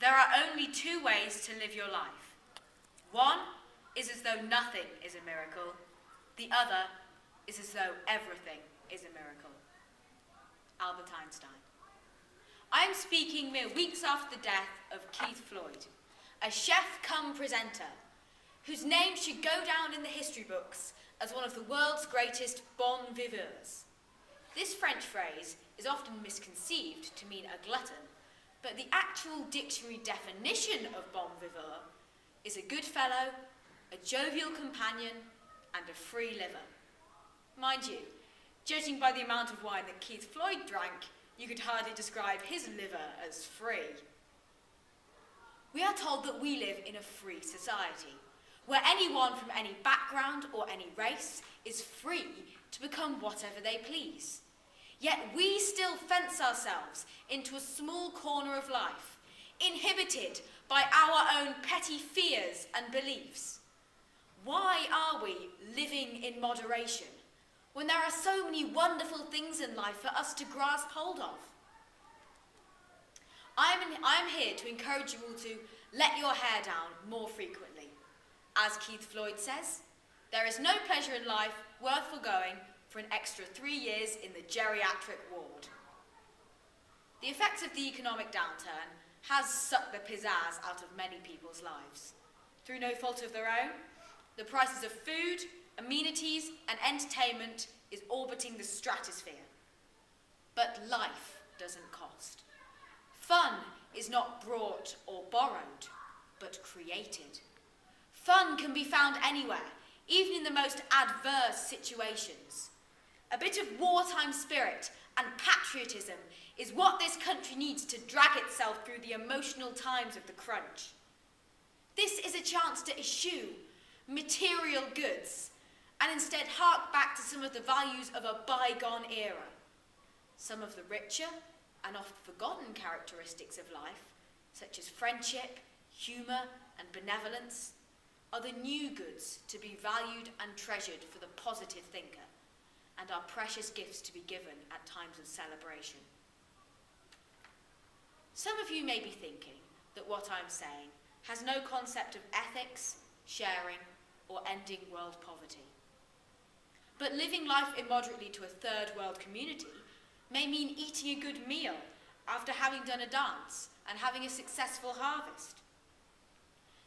there are only two ways to live your life. One is as though nothing is a miracle. The other is as though everything is a miracle. Albert Einstein. I am speaking mere weeks after the death of Keith Floyd, a chef cum presenter, whose name should go down in the history books as one of the world's greatest bon viveurs. This French phrase is often misconceived to mean a glutton, but the actual dictionary definition of bon viveur is a good fellow, a jovial companion, and a free liver. Mind you, judging by the amount of wine that Keith Floyd drank, you could hardly describe his liver as free. We are told that we live in a free society, where anyone from any background or any race is free to become whatever they please. Yet we still fence ourselves into a small corner of life, inhibited by our own petty fears and beliefs. Why are we living in moderation when there are so many wonderful things in life for us to grasp hold of? I am here to encourage you all to let your hair down more frequently. As Keith Floyd says, there is no pleasure in life worth foregoing for an extra 3 years in the geriatric ward. The effects of the economic downturn has sucked the pizzazz out of many people's lives. Through no fault of their own, the prices of food, amenities, and entertainment is orbiting the stratosphere. But life doesn't cost. Fun is not brought or borrowed, but created. Fun can be found anywhere, even in the most adverse situations. A bit of wartime spirit and patriotism is what this country needs to drag itself through the emotional times of the crunch. This is a chance to eschew material goods and instead hark back to some of the values of a bygone era. Some of the richer and oft forgotten characteristics of life, such as friendship, humour, and benevolence, are the new goods to be valued and treasured for the positive thinker, and are precious gifts to be given at times of celebration. Some of you may be thinking that what I'm saying has no concept of ethics, sharing, or ending world poverty. But living life immoderately to a third world community may mean eating a good meal after having done a dance and having a successful harvest.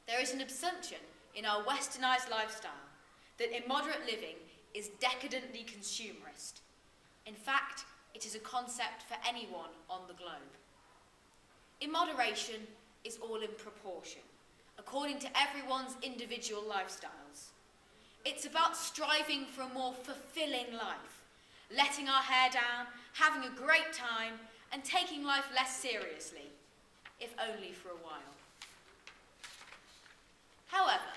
There is an assumption in our westernized lifestyle that immoderate living is decadently consumerist. In fact, it is a concept for anyone on the globe. Immoderation is all in proportion, according to everyone's individual lifestyles. It's about striving for a more fulfilling life, letting our hair down, having a great time, and taking life less seriously, if only for a while. However,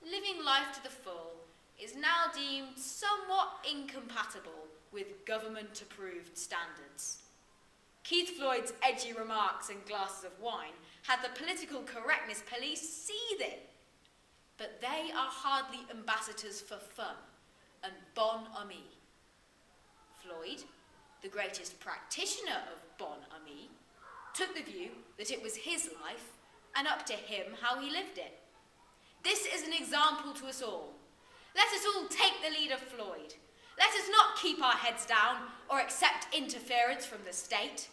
living life to the full is now deemed somewhat incompatible with government-approved standards. Keith Floyd's edgy remarks and glasses of wine had the political correctness police seething, but they are hardly ambassadors for fun and bonhomie. Floyd, the greatest practitioner of bonhomie, took the view that it was his life and up to him how he lived it. This is an example to us all. Let us all take the lead of Floyd. Let us not keep our heads down or accept interference from the state.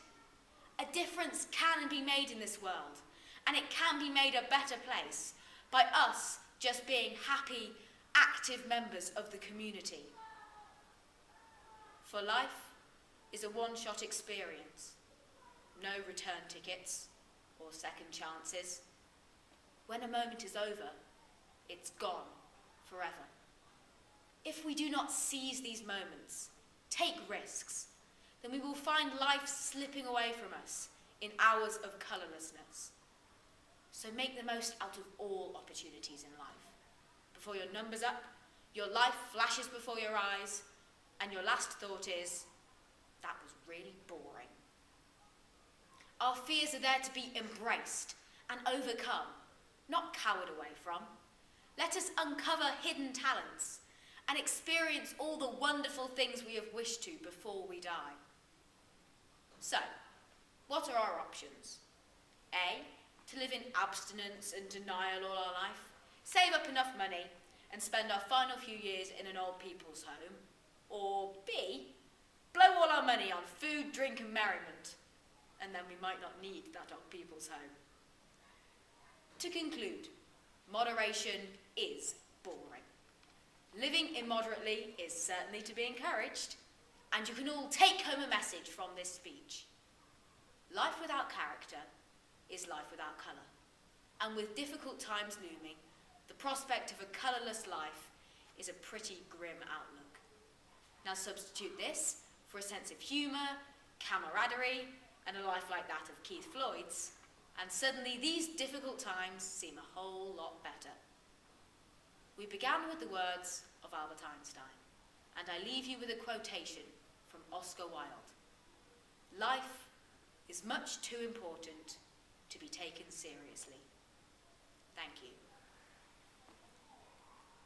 A difference can be made in this world, and it can be made a better place by us just being happy, active members of the community. For life is a one-shot experience. No return tickets or second chances. When a moment is over, it's gone forever. If we do not seize these moments, take risks, then we will find life slipping away from us in hours of colourlessness. So make the most out of all opportunities in life. Before your number's up, your life flashes before your eyes, and your last thought is, that was really boring. Our fears are there to be embraced and overcome, not cowered away from. Let us uncover hidden talents and experience all the wonderful things we have wished to before we die. So, what are our options? A, to live in abstinence and denial all our life, save up enough money and spend our final few years in an old people's home? Or B, blow all our money on food, drink and merriment, and then we might not need that old people's home? To conclude, moderation is boring. Living immoderately is certainly to be encouraged, and you can all take home a message from this speech. Life without character is life without colour, and with difficult times looming, the prospect of a colourless life is a pretty grim outlook. Now substitute this for a sense of humour, camaraderie, and a life like that of Keith Floyd's, and suddenly these difficult times seem a whole lot better. We began with the words of Albert Einstein, and I leave you with a quotation from Oscar Wilde. Life is much too important to be taken seriously. Thank you.